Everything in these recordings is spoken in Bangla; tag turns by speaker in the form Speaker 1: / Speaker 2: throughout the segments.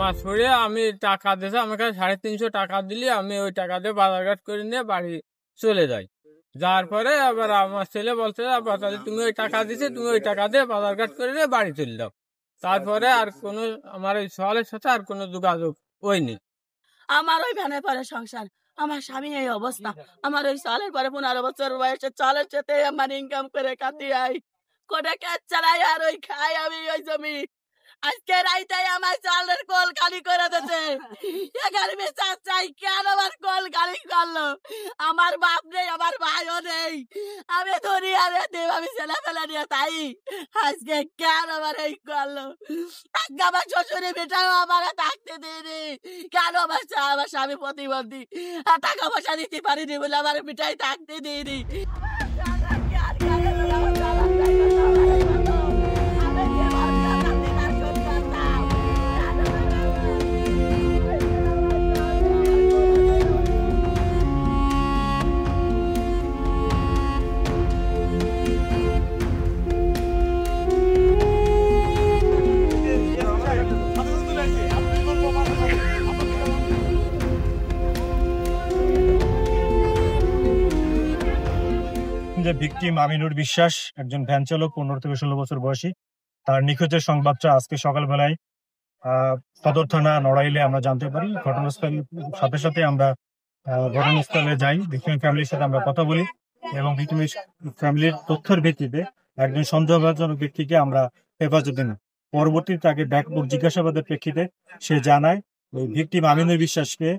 Speaker 1: মাছ পড়ে আমি টাকা দিয়েছে, আমার কাছে 350 টাকা দিলে আমি ওই টাকা দিয়ে বাজারঘাট করে নিয়ে বাড়ি চলে যাই। যাওয়ার পরে আবার আমার ছেলে বলছে, তাহলে তুমি ওই টাকা দিছে, তুমি ওই টাকা দিয়ে বাজারঘাট করে নিয়ে বাড়ি চলে যাও। তারপরে আর কোনো আমার ওই সোয়ালের সাথে আর কোনো যোগাযোগ হয়নি।
Speaker 2: আমার ওই ভ্যানের পরে সংসার, আমার স্বামী এই অবস্থা। আমার ওই সালের পরে 15 বছর বয়সে চালের সাথে আমার ইনকাম করে কাটিয়ে কোটা কাজ চালাই আর ওই খাই আমি ওই জমি। আজকে রাইতে আমার চালের কল খালি করে দিতে এখানে বিচার চাই, কেন আমার কল খালি করলো? আমার বাপ নেই, আমার ভাইও নেই, আমি দুনিয়ারে দেব, আমি ছেলে ফেলে নিয়ে তাই আজকে কেন আমার এই করলো? আমার শ্বশুরে বেটাও আমার থাকতে দিইনি কেন? আমার স্বামী প্রতিবন্ধী, টাকা পয়সা দিতে পারিনি বলে আমার বেটাই থাকতে দিইনি।
Speaker 3: যে ভিকটিম আমিনুর বিশ্বাস একজন ভ্যান চালক, 15 থেকে 16 বছর বয়সী। তার নিখোঁজের সংবাদটা আজকে সকালবেলায় সদর থানা নড়াইলে আমরা জানতে পারি। ঘটনাস্থলের সাথে সাথে আমরা ঘটনাস্থলে যাই, ভিকটিম ফ্যামিলির সাথে আমরা কথা বলি এবং ভিকটিম ফ্যামিলির তথ্যের ভিত্তিতে একজন সন্দেহজনক ব্যক্তিকে আমরা হেফাজতে নিই। পরবর্তীতে তাকে ব্যাপক জিজ্ঞাসাবাদের প্রেক্ষিতে সে জানায় ওই ভিকটিম আমিনুর বিশ্বাসকে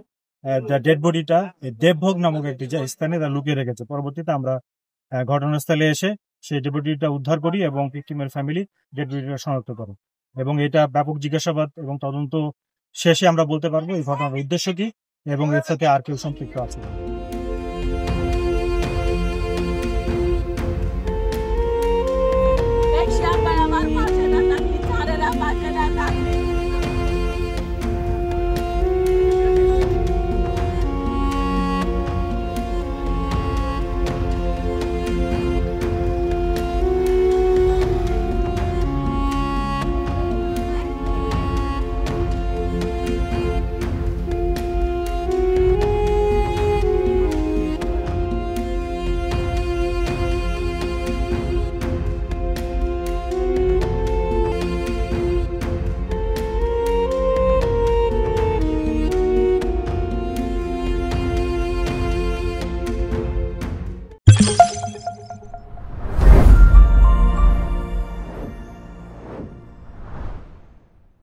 Speaker 3: ডেড বডিটা দেবভোগ নামক একটি স্থানে তা লুকিয়ে রেখেছে। পরবর্তীতে আমরা ঘটনাস্থলে এসে সেই ডেড বডিটা উদ্ধার করি এবং ভিকটিমের ফ্যামিলি ডেড বডিটা শনাক্ত করে এবং এটা ব্যাপক জিজ্ঞাসাবাদ এবং তদন্ত শেষে আমরা বলতে পারবো এই ঘটনার উদ্দেশ্য কি এবং এর সাথে আর কেউ সম্পৃক্ত আছে।